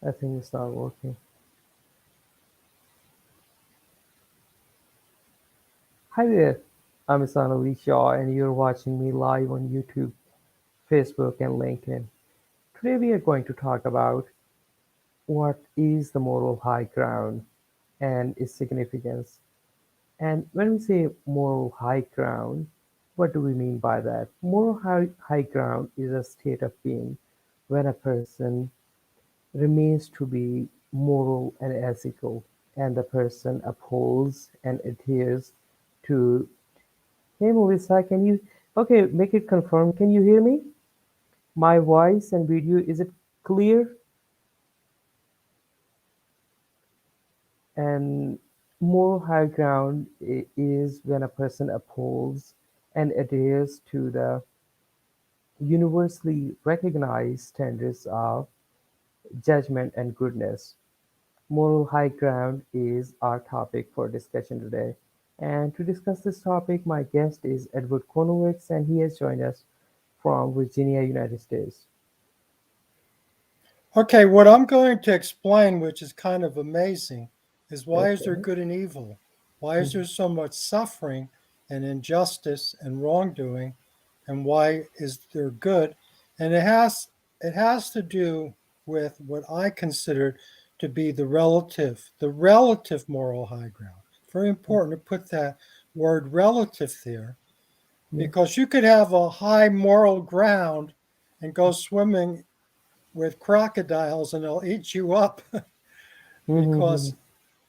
I think it's not working. Hi there, I'm Ahsan Ali Shaw, and you're watching me live on YouTube, Facebook, and LinkedIn. Today, we are going to talk about what is the moral high ground and its significance. And when we say moral high ground, what do we mean by that? Moral high ground is a state of being when a person remains to be moral and ethical, and the person upholds and adheres to. Hey Melissa, can you okay, make it confirm. Can you hear me? My voice and video, is it clear? And moral high ground is when a person upholds and adheres to the universally recognized standards of judgment and goodness. Moral high ground is our topic for discussion today. And to discuss this topic, my guest is Edward Konowicz, and he has joined us from Virginia, United States. Okay, what I'm going to explain, which is kind of amazing, is why is there Okay. good and evil? Why is there Mhm. so much suffering and injustice and wrongdoing? And why is there good? And it has to do with what I consider to be the relative moral high ground. Very important to put that word relative there Yeah. because you could have a high moral ground and go swimming with crocodiles and they'll eat you up Mhm. because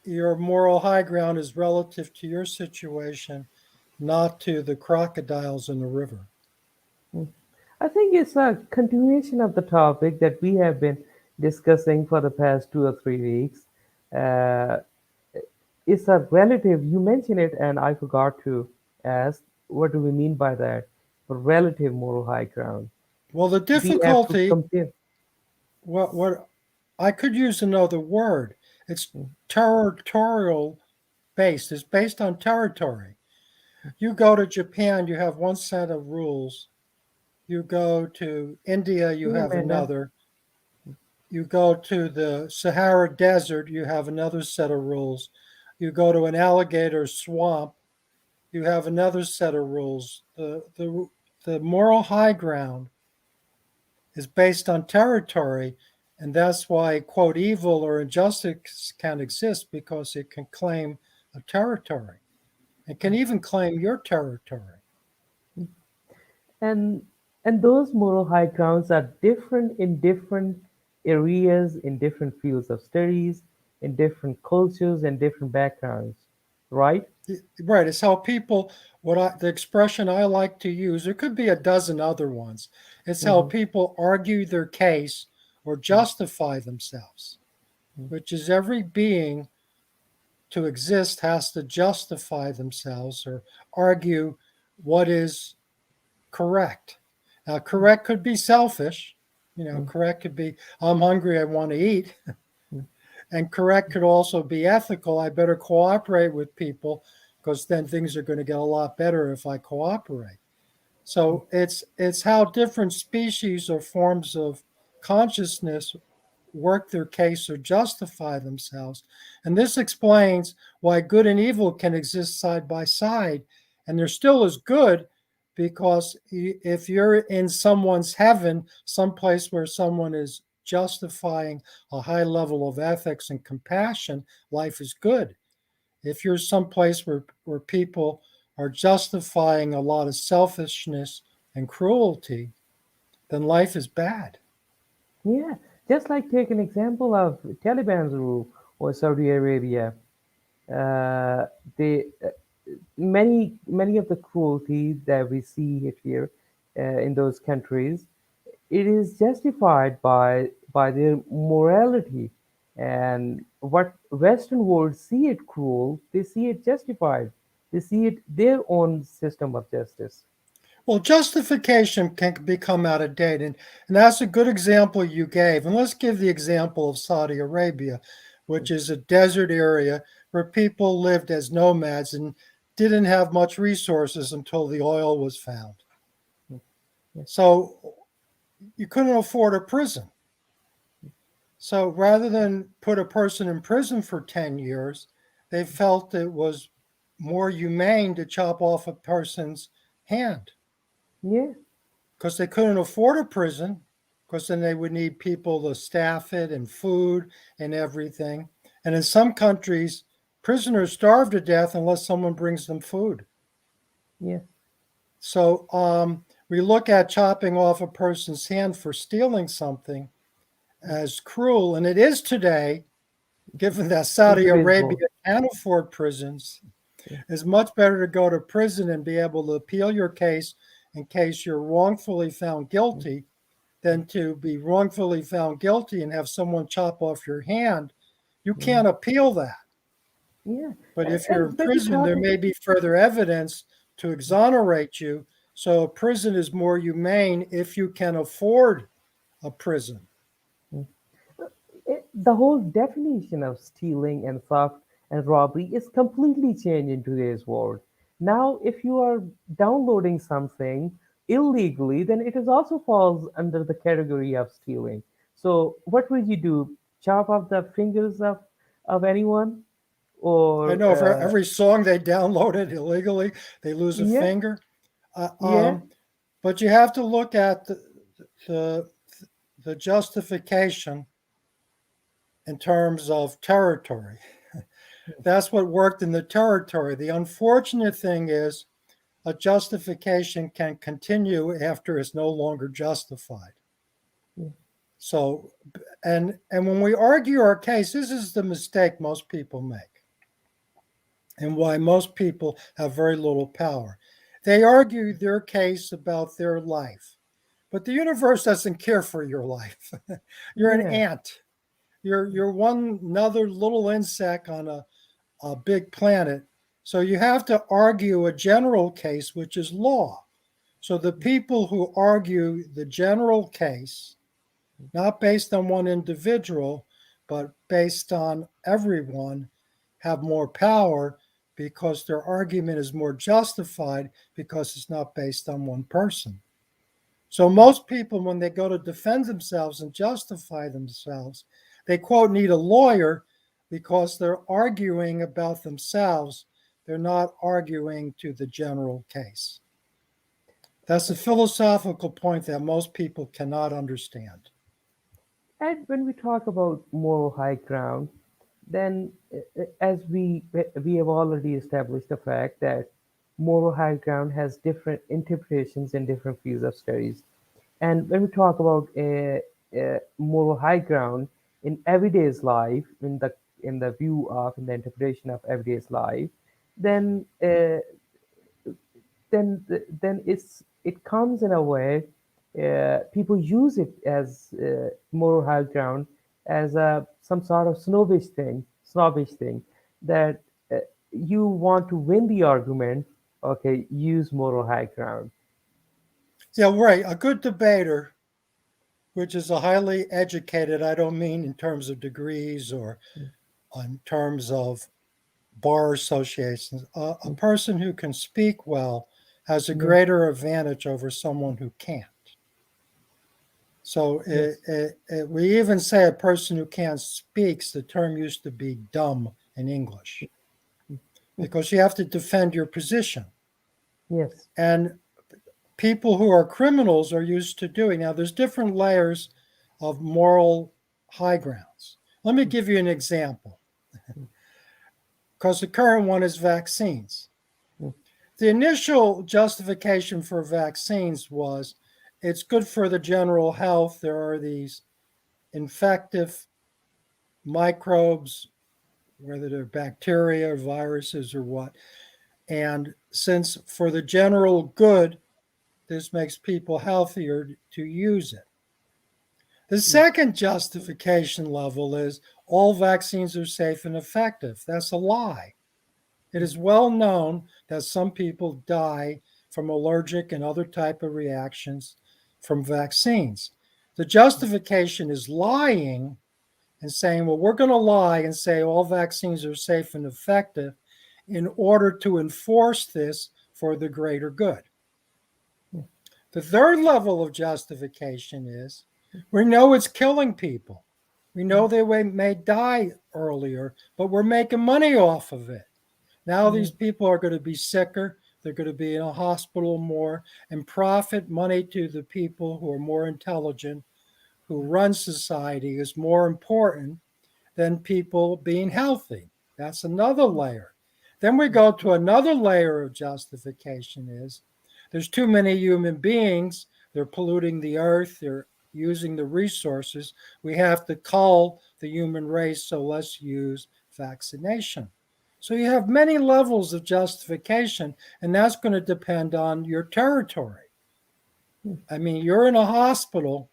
your moral high ground is relative to your situation, not to the crocodiles in the river. Mhm. I think it's a continuation of the topic that we have been discussing for the past 2 or 3 weeks. Uh, it's a relative, you mentioned it, and I forgot to ask, what do we mean by that? Relative moral high ground. Well, the We have to difficulty, compare. what I could use another word. It's Mm, territorial based. It's based on territory. You go to Japan, you have one set of rules. You go to India, you yeah, have Amanda. another. You go to the Sahara Desert, you have another set of rules. You go to an alligator swamp, you have another set of rules. The moral high ground is based on territory, and that's why, quote, evil or injustice can exist because it can claim a territory. It can even claim your territory. And and those moral high grounds are different in different areas, in different fields of studies, in different cultures and different backgrounds, right? Right, it's how people, the expression I like to use, there could be a dozen other ones. It's how Mm-hmm. people argue their case or justify themselves, which is every being to exist has to justify themselves or argue what is correct. Now, correct could be selfish. Correct could be, I'm hungry, I want to eat. And correct could also be ethical. I better cooperate with people because then things are going to get a lot better if I cooperate. So it's how different species or forms of consciousness work their case or justify themselves. And this explains why good and evil can exist side by side. And they're still as good because if you're in someone's heaven, someplace where someone is justifying a high level of ethics and compassion, life is good. If you're someplace where people are justifying a lot of selfishness and cruelty, then life is bad. Yeah, just like take an example of Taliban's rule or Saudi Arabia. Uh, they many of the cruelty that we see it here in those countries, it is justified by their morality, and what Western world see it cruel, they see it justified. They see it their own system of justice. Well, justification can become out of date. And that's a good example you gave. And let's give the example of Saudi Arabia, which is a desert area where people lived as nomads and didn't have much resources until the oil was found. So you couldn't afford a prison. So rather than put a person in prison for 10 years, they felt it was more humane to chop off a person's hand Yeah, because they couldn't afford a prison, because then they would need people to staff it and food and everything. And in some countries, prisoners starve to death unless someone brings them food. yeah, So we look at chopping off a person's hand for stealing something as cruel, and it is today, given that in Saudi today's Arabia world. can afford prisons. Yeah, It's much better to go to prison and be able to appeal your case in case you're wrongfully found mm, guilty than to be wrongfully found guilty and have someone chop off your hand. You yeah, can't appeal that. yeah. But And, if you're and in when we prison, talk, there may be further evidence to exonerate you. So a prison is more humane if you can afford a prison. mm, the whole definition of stealing and theft and robbery is completely changed in today's world. Now, if you are downloading something illegally, then it is also falls under the category of stealing. So, what would you do? Chop off the fingers of anyone, I or know for every song they downloaded illegally, they lose a yeah, finger. Uh, yeah, um, but you have to look at the, the justification in terms of territory. That's what worked in the territory. The unfortunate thing is a justification can continue after it's no longer justified. yeah, So, and when we argue our case, this is the mistake most people make, and why most people have very little power. They argue their case about their life, but the universe doesn't care for your life. You're an yeah, ant. You're one another little insect on a big planet. So you have to argue a general case, which is law. So the people who argue the general case, not based on one individual, but based on everyone, have more power because their argument is more justified because it's not based on one person. So most people, when they go to defend themselves and justify themselves, they quote need a lawyer because they're arguing about themselves. They're not arguing to the general case. That's a philosophical point that most people cannot understand. and when we talk about moral high ground, then as we have already established the fact that moral high ground has different interpretations in different fields of studies. And when we talk about moral high ground in everyday's life, in the view of in the interpretation of everyday's life, then it comes in a way, people use it as moral high ground as a some sort of snobbish thing that uh, you want to win the argument. Okay, use moral high ground. Yeah, right. A good debater, which is a highly educated, I don't mean in terms of degrees or in terms of bar associations, a person who can speak well has a Yeah. greater advantage over someone who can't. So Yes. we even say a person who can't speaks, the term used to be dumb in English, because you have to defend your position. Yes. And people who are criminals are used to doing. Now, there's different layers of moral high grounds. Let me give you an example, because the current one is vaccines. The initial justification for vaccines was it's good for the general health. There are these infective microbes, whether they're bacteria or viruses or what. And since for the general good, this makes people healthier to use it. The second justification level is all vaccines are safe and effective. That's a lie. It is well known that some people die from allergic and other type of reactions from vaccines. The justification is lying and saying, well, we're going to lie and say all vaccines are safe and effective in order to enforce this for the greater good. The third level of justification is we know it's killing people. We know they may die earlier, but we're making money off of it. Now Yeah. these people are going to be sicker. They're going to be in a hospital more and profit money to the people who are more intelligent, who run society is more important than people being healthy. That's another layer. Then we go to another layer of justification is there's too many human beings, they're polluting the earth, they're using the resources. We have to cull the human race, so let's use vaccination. So you have many levels of justification, and that's going to depend on your territory. I mean, you're in a hospital.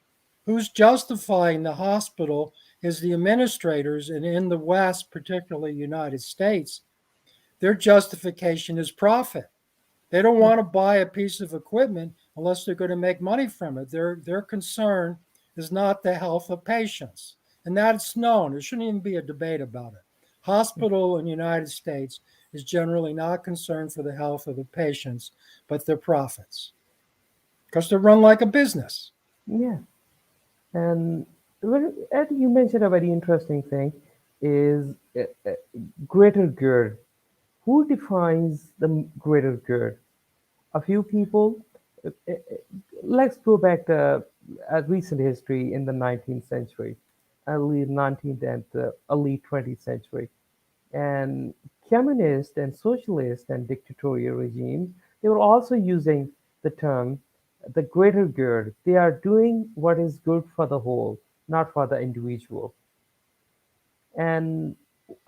Who's justifying the hospital is the administrators, and in the West, particularly United States, their justification is profit. They don't want to buy a piece of equipment unless they're going to make money from it. Their concern is not the health of patients, and that's known. There shouldn't even be a debate about it. Hospital in the United States is generally not concerned for the health of the patients, but their profits, because they're run like a business. Yeah. And Ed, you mentioned a very interesting thing is greater good. Who defines the greater good? A few people. Uh, uh, Let's go back to a recent history in the 19th century, early 19th and early 20th century. And communist and socialist and dictatorial regimes, they were also using the term the greater good. They are doing what is good for the whole, not for the individual. And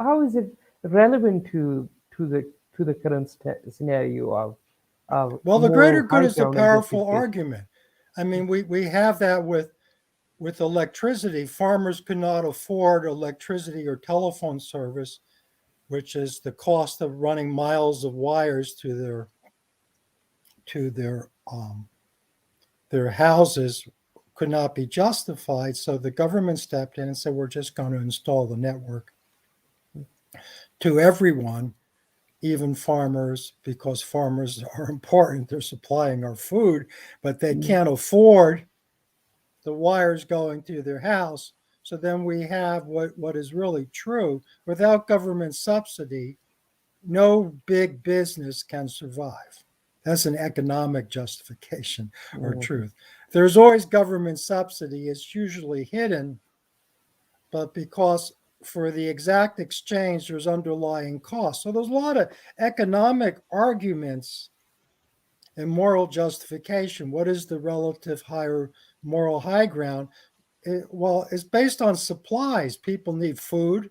how is it relevant to the current scenario of Well, the greater moral good high is a ground and powerful justification? argument. I mean, we have that with electricity. Farmers could not afford electricity or telephone service, which is the cost of running miles of wires to their houses could not be justified. So the government stepped in and said, "We're just going to install the network to everyone, even farmers, because farmers are important. They're supplying our food, but they Mm, can't afford the wires going to their house." So then we have what is really true. Without government subsidy, no big business can survive. That's an economic justification or mm, truth. There's always government subsidy, it's usually hidden, but because for the exact exchange, there's underlying costs. So there's a lot of economic arguments and moral justification. What is the relative higher moral high ground? Well, it's based on supplies. People need food,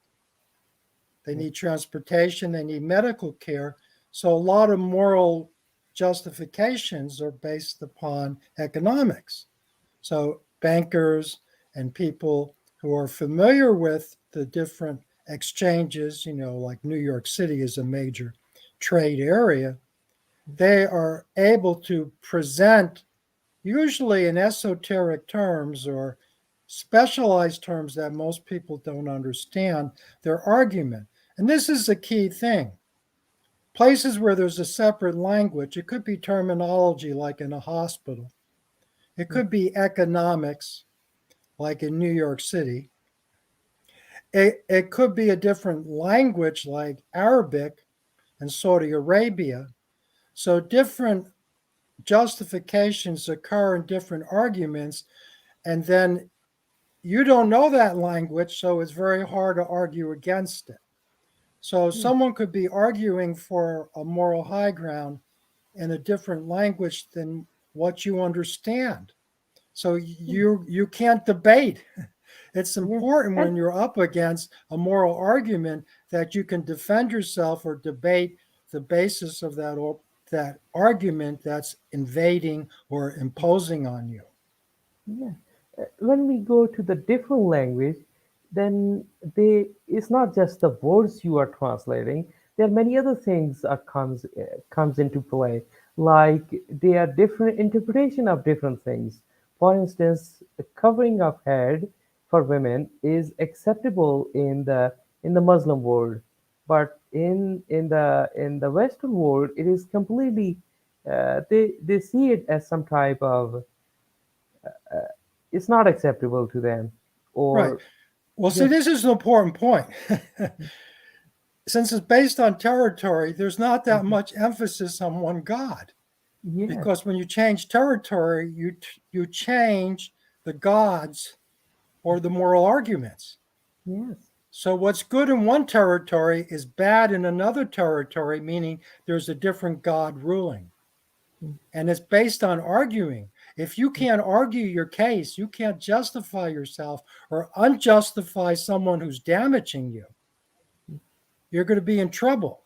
they mm, need transportation, they need medical care. So a lot of moral justifications are based upon economics. So bankers and people who are familiar with the different exchanges, like New York City is a major trade area, they are able to present usually in esoteric terms or specialized terms that most people don't understand their argument. And this is a key thing. Places where there's a separate language, it could be terminology like in a hospital, it mm, could be economics like in New York City, it could be a different language like Arabic in Saudi Arabia. So different justifications occur in different arguments, and then you don't know that language, so it's very hard to argue against it. So mm, someone could be arguing for a moral high ground in a different language than what you understand. So mm. you can't debate. It's Yeah. important And when you're up against a moral argument that you can defend yourself or debate the basis of that argument that's invading or imposing on you. yeah. When we go to the different language, then it's not just the words you are translating. There are many other things that comes into play, like there are different interpretation of different things. For instance, the covering of head for women is acceptable in the Muslim world, but in the Western world, it is completely they see it as some type of it's not acceptable to them, Right. or Well, see, Just this is an important point. Since it's based on territory, there's not that mhm. much emphasis on one God. Yes, Because when you change territory, you change the gods or the moral arguments. yes, So what's good in one territory is bad in another territory, meaning there's a different God ruling. mm, And it's based on arguing. If you can't argue your case, you can't justify yourself or unjustify someone who's damaging you, you're going to be in trouble.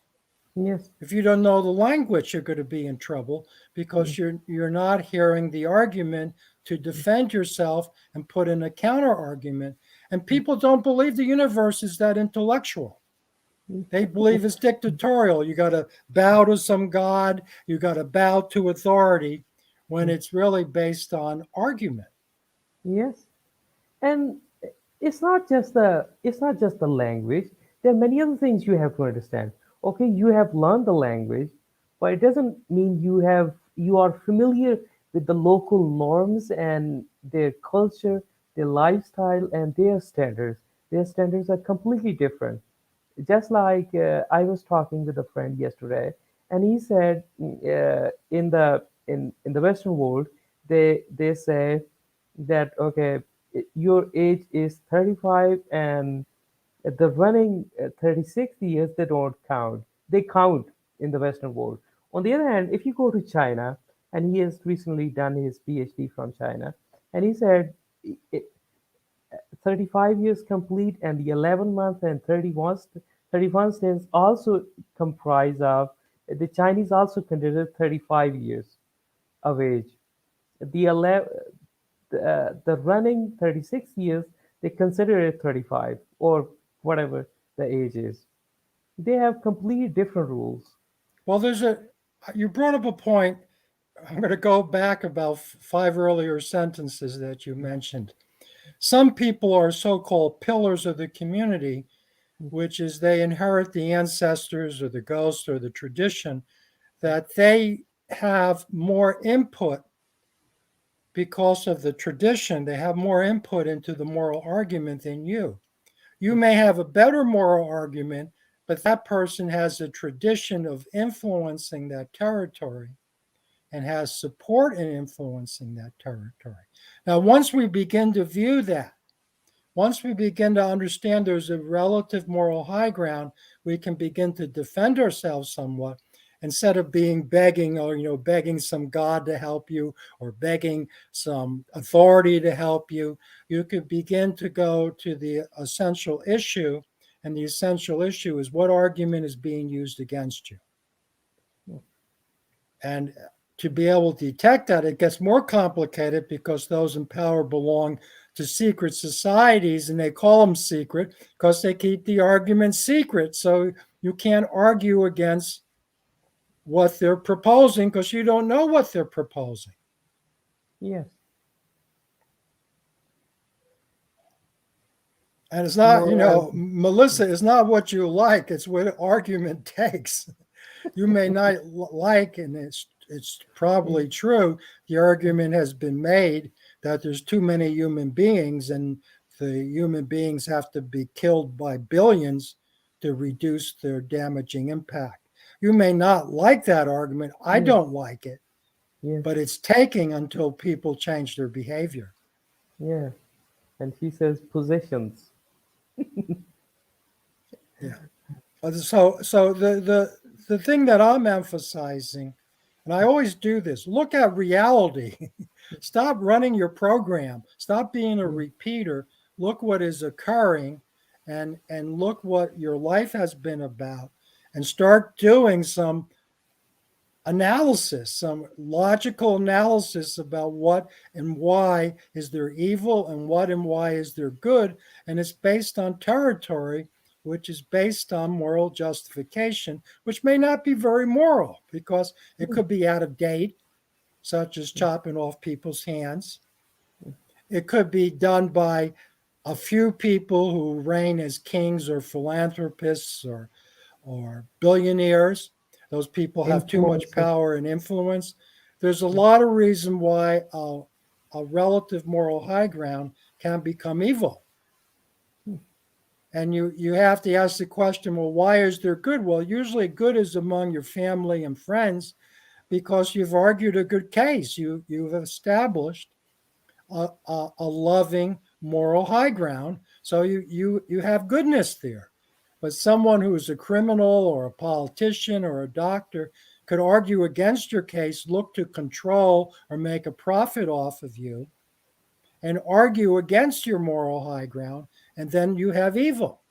yes, If you don't know the language, you're going to be in trouble mm, because you're not hearing the argument to defend yourself and put in a counter argument. And mm, people don't believe the universe is that intellectual. mm, They believe it's dictatorial. You got to bow to some god, you got to bow to authority when mm. it's really based on argument. Yes. And it's not just the language. There are many other things you have to understand. Okay, you have learned the language, but it doesn't mean you are familiar with the local norms and their culture, their lifestyle, and their standards. Their standards are completely different. Just like I was talking with a friend yesterday, and he said in the Western world, they say that okay, your age is 35, and the running 36 years they don't count. They count in the Western world. On the other hand, if you go to China, and he has recently done his PhD from China, and he said 35 years complete, and the 11 months and 31 days also comprise of the Chinese also consider 35 years of age. The 11, the running 36 years, they consider it 35 or whatever the age is. They have completely different rules. Well, you brought up a point. I'm going to go back about five earlier sentences that you mentioned. Some people are so called pillars of the community, which is they inherit the ancestors or the ghost or the tradition, that they have more input because of the tradition. They have more input into the moral argument than you. You may have a better moral argument, but that person has a tradition of influencing that territory and has support in influencing that territory. Now, once we begin to view that, once we begin to understand there's a relative moral high ground, we can begin to defend ourselves somewhat instead of being begging or begging some god to help you or begging some authority to help you. You could begin to go to the essential issue, and the essential issue is what argument is being used against you. And to be able to detect that, it gets more complicated because those in power belong to secret societies, and they call them secret because they keep the argument secret. So you can't argue against what they're proposing because you don't know what they're proposing. Yes, And it's not, morality. Melissa, it's not what you like, it's what argument takes. You may not like, and it's Yeah, probably true, the argument has been made that there's too many human beings and the human beings have to be killed by billions to reduce their damaging impact. You may not like that argument. I yes, don't like it, yes, but it's taking until people change their behavior. yeah. And she says possessions. Yeah. So the thing that I'm emphasizing, and I always do this, look at reality. Stop running your program. Stop being a Yeah, repeater. Look what is occurring and look what your life has been about and start doing some analysis, some logical analysis about what and why is there evil and what and why is there good. And it's based on territory, which is based on moral justification, which may not be very moral because it could be out of date, such as chopping off people's hands. It could be done by a few people who reign as kings or philanthropists or billionaires. Those people have too much influences. power and influence. There's a lot of reason why a relative moral high ground can become evil. And you have to ask the question, well, why is there good? Well, usually good is among your family and friends because you've argued a good case. You've established a loving moral high ground. So you have goodness there. But someone who is a criminal or a politician or a doctor could argue against your case, look to control or make a profit off of you, and argue against your moral high ground, and then you have evil.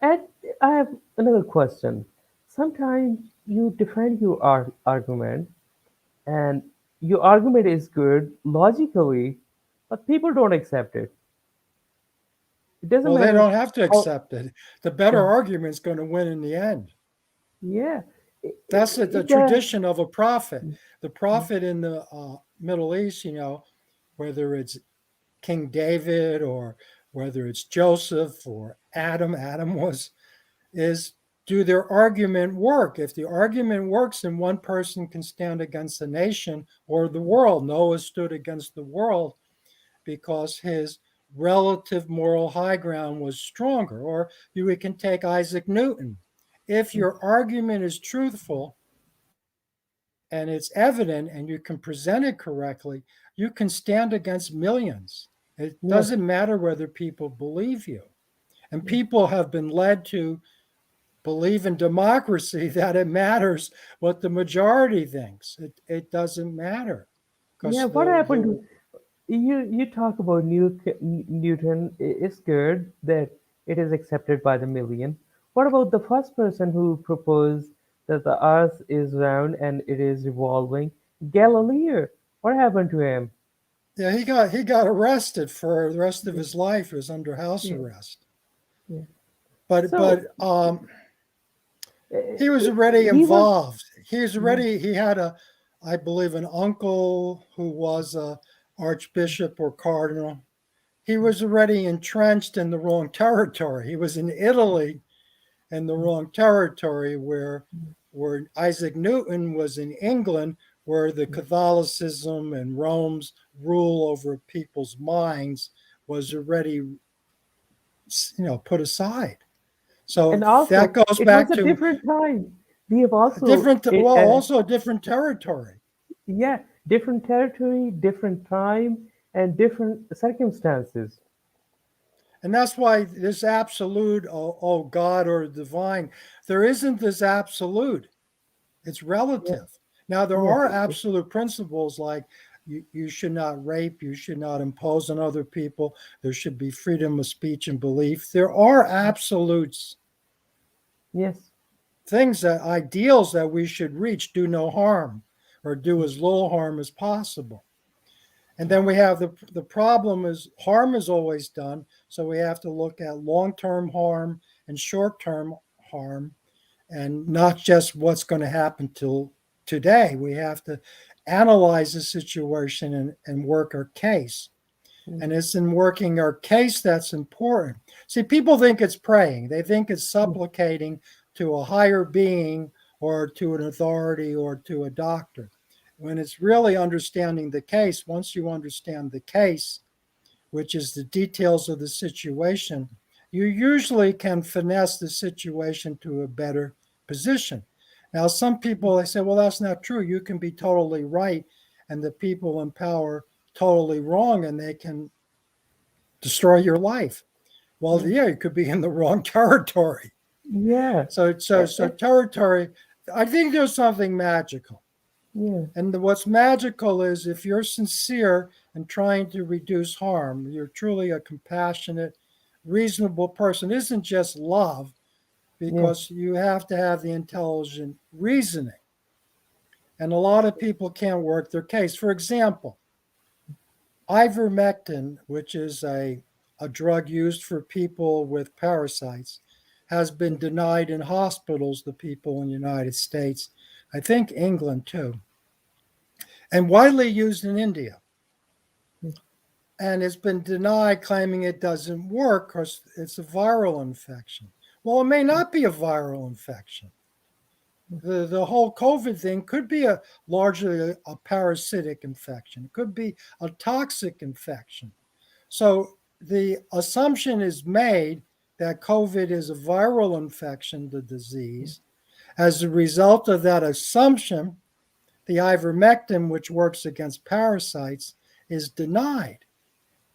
And I have another question. Sometimes you defend your argument, and your argument is good logically, but people don't accept it. It doesn't Well, they matter don't have to how. accept it. The better Yeah, argument is going to win in the end. yeah. It, That's the it does. tradition of a prophet. The prophet in the Middle East, whether it's King David or whether it's Joseph or Adam, Adam was, is do their argument work? If the argument works, then one person can stand against the nation or the world. Noah stood against the world because his relative moral high ground was stronger. Or we can take Isaac Newton. If your argument is truthful and it's evident and you can present it correctly, you can stand against millions. It Yes, doesn't matter whether people believe you. And people have been led to believe in democracy that it matters what the majority thinks. It doesn't matter yeah. because What happened to you? You talk about Newton. It's good that it is accepted by the million. What about the first person who proposed that the Earth is round and it is revolving? Galileo. What happened to him? yeah, he got arrested for the rest of Yeah, his life. He was under house yeah, arrest. yeah. But So but he was uh, already he was. involved. He had I believe an uncle who was a archbishop or cardinal. He was already entrenched in the wrong territory. He was in Italy in the wrong territory where Isaac Newton was in England, where the Catholicism and Rome's rule over people's minds was already put aside. So And that also, goes it was back a to different time. We have a also, different, well, also a different territory. yeah, different territory, different time, and different circumstances. And that's why this absolute, oh God or divine, there isn't this absolute. It's Yeah, relative. Now, there yes, are absolute principles like you should not rape, you should not impose on other people, there should be freedom of speech and belief. There are absolutes, yes, things that ideals that we should reach, do no harm or do as little harm as possible. And then we have the problem is harm is always done. So we have to look at long term harm and short term harm and not just what's going to happen till today. We have to analyze the situation and work our case. And it's in working our case that's important. See, people think it's praying, they think it's supplicating to a higher being or to an authority or to a doctor. When it's really understanding the case, once you understand the case, which is the details of the situation, you usually can finesse the situation to a better position. Now, some people they say, well, that's not true. You can be totally right, and the people in power totally wrong, and they can destroy your life. Well, yeah, you could be in the wrong territory. yeah, So territory. I think there's something magical. yeah, And what's magical is if you're sincere and trying to reduce harm, you're truly a compassionate, reasonable person. It isn't just love, yeah, because you have to have the intelligent reasoning. And a lot of people can't work their case. For example, ivermectin, which is a drug used for people with parasites, has been denied in hospitals to people in the United States, I think England too, and widely used in India. And it's been denied, claiming it doesn't work because it's a viral infection. Well, it may not be a viral infection. The whole COVID thing could be largely a parasitic infection. It could be a toxic infection. So the assumption is made that COVID is a viral infection, the disease. As a result of that assumption, the ivermectin, which works against parasites, is denied.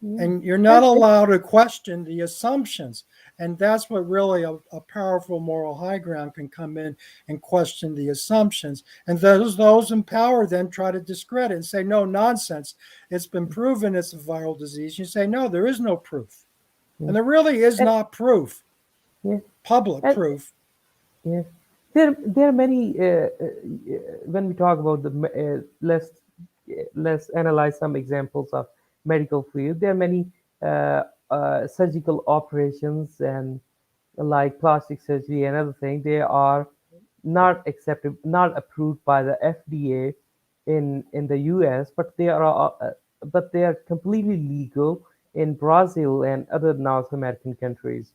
Yeah. And you're not And allowed to question the assumptions. And that's what really a powerful moral high ground can come in and question the assumptions. And those in power then try to discredit and say, no, nonsense. It's been proven it's a viral disease. You say, no, there is no proof. yeah. And there really is And not proof, yeah. public And proof. yeah. There are many. When we talk about let's analyze some examples of medical field. There are many surgical operations and like plastic surgery and other things. They are not accepted, not approved by the FDA in the US, but they are completely legal in Brazil and other North American countries.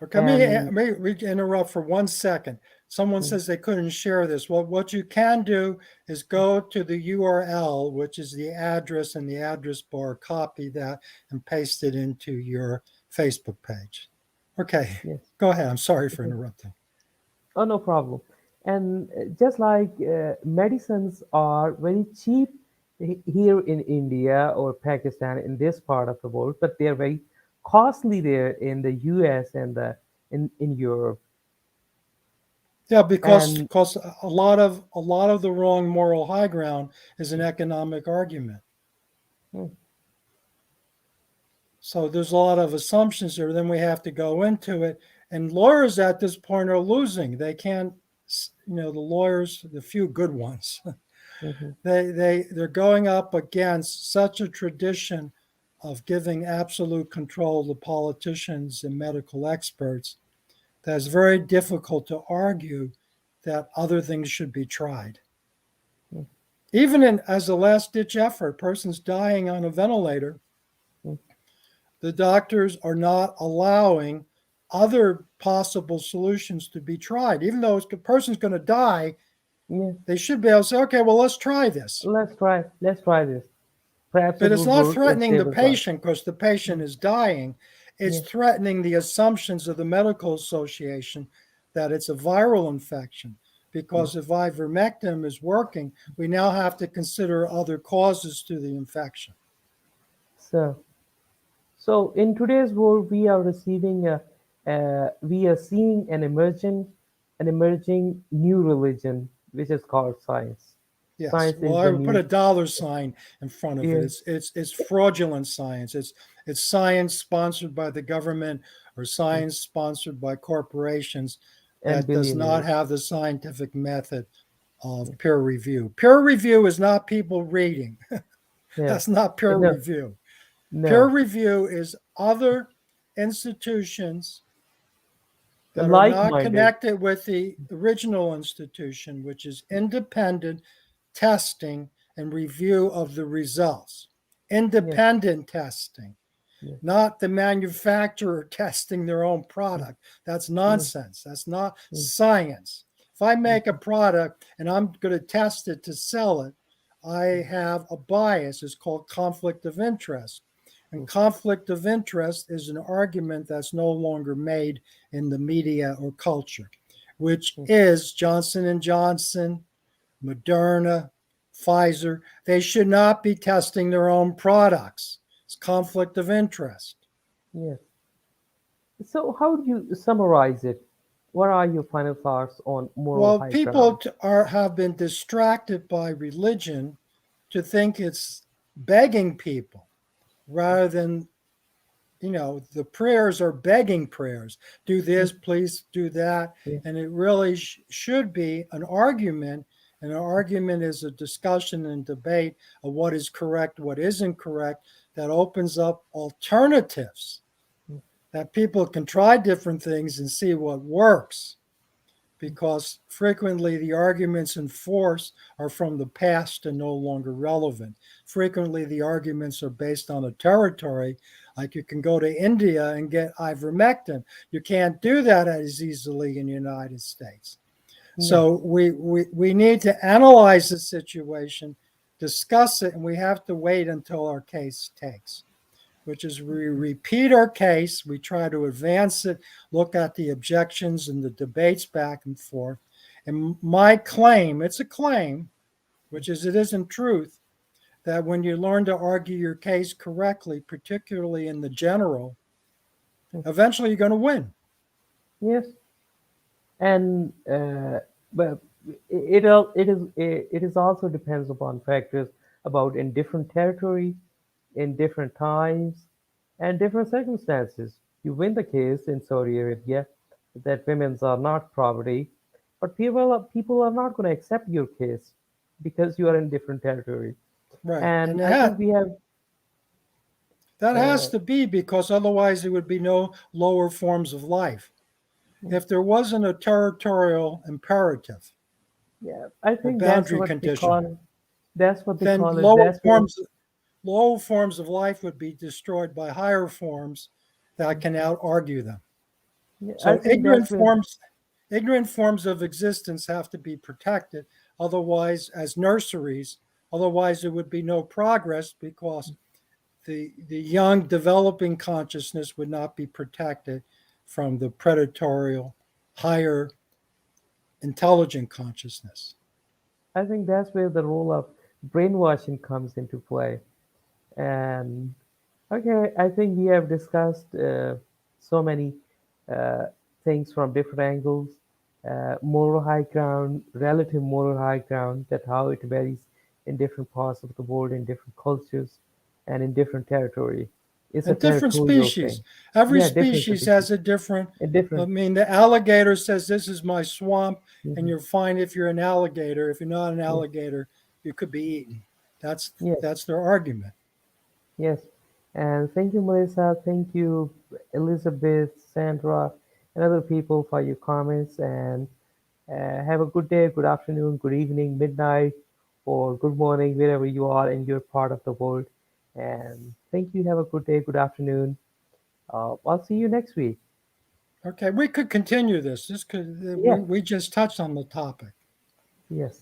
Okay, And let me interrupt for 1 second. Someone mm, says they couldn't share this. Well, what you can do is go to the URL, which is the address in the address bar, copy that, and paste it into your Facebook page. Okay, yes. go ahead. I'm sorry for interrupting. Oh, no problem. And just like medicines are very cheap here in India or Pakistan, in this part of the world, but they are very costly there in the US and in Europe. Yeah, because And because a lot of the wrong moral high ground is an economic argument. mm, So there's a lot of assumptions there. Then we have to go into it. And lawyers at this point are losing. They can't, the lawyers, the few good ones, mhm, they're going up against such a tradition of giving absolute control to politicians and medical experts that it's very difficult to argue that other things should be tried. mm, Even as a last ditch effort, a person's dying on a ventilator, mm, the doctors are not allowing other possible solutions to be tried. Even though a person's going to die, yeah, they should be able to say, okay, well, let's try this. let's try this. Perhaps But it it's will not work and threatening the save us life. patient because the patient Mm, is dying. It's yeah, threatening the assumptions of the medical association that it's a viral infection. yeah. Because if ivermectin is working, we now have to consider other causes to the infection. So, so in today's world, we are seeing an emerging new religion, which is called science. Yes. Science Well, is I the would put new, a dollar sign in front of it. yeah, It's fraudulent science. It's science sponsored by the government or science sponsored by corporations and that does not billionaires. have the scientific method of peer review. Peer review is not people reading. Yeah, That's not peer no, review. Peer no, review is other institutions the that are not like-minded. connected with the original institution, which is independent testing and review of the results. Yeah, Independent testing, yeah, not the manufacturer testing their own yeah, product. That's yeah, nonsense. That's not yeah, science. If I make a mhm, product and I'm going to test it to sell it, I have a bias. It's called conflict of interest. And mhm, conflict of interest is an argument that's no longer made in the media or culture, which mhm, is Johnson and Johnson, Moderna, Pfizer. They should not be testing their own products. It's conflict of interest. yeah. So, how do you summarize it? What are your final thoughts on moral Well, high ground? people have been distracted by religion to think it's begging people rather than, the prayers are begging prayers. Do Yeah, this, please do that. yeah, And it really should be an argument. And an argument is a discussion and debate of what is correct, what isn't correct, that opens up alternatives, yeah, that people can try different things and see what works, because frequently the arguments in force are from the past and no longer relevant. Frequently the arguments are based on a territory, like you can go to India and get ivermectin. You can't do that as easily in the United States. yeah, So we need to analyze the situation, discuss it, and we have to wait until our case takes. which is we repeat our case, we try to advance it, look at the objections and the debates back and forth. And my claim, it's a claim, which is it isn't truth, that when you learn to argue your case correctly, particularly in the general, eventually you're going to win. Yes, and but it is also depends upon factors about in different territory, in different times, and different circumstances. You win the case in Saudi Arabia that women's are not property, but people are not going to accept your case because you are in different territory. Right. And And I think we have that has uh, to be because otherwise there would be no lower forms of life. If there wasn't a territorial imperative yeah, I or think boundary condition, that's what they then call it. That's where low forms of life would be destroyed by higher forms that can out argue them. yeah, I So think that's where ignorant forms of existence have to be protected. Otherwise, as nurseries, otherwise there would be no progress because the young developing consciousness would not be protected from the predatory higher intelligent consciousness. I think that's where the role of brainwashing comes into play. And okay, I think we have discussed so many uh, things from different angles. Moral high ground, relative moral high ground, that how it varies in different parts of the world, in different cultures, and in different territory. It's a And different territorial species. thing. Every Yeah, different species species, has a different. in I different. mean, the alligator says this is my swamp, and Mhm. you're fine if you're an alligator. If you're not an Yes, alligator, you could be eaten. That's yes, that's their argument. yes. And thank you, Melissa. Thank you, Elizabeth, Sandra, and other people for your comments. And have a good day, good afternoon, good evening, midnight, or good morning, wherever you are in your part of the world. And thank you. Have a good day, good afternoon. I'll see you next week. Okay, we could continue this. This could Yeah, we just touched on the topic. yes.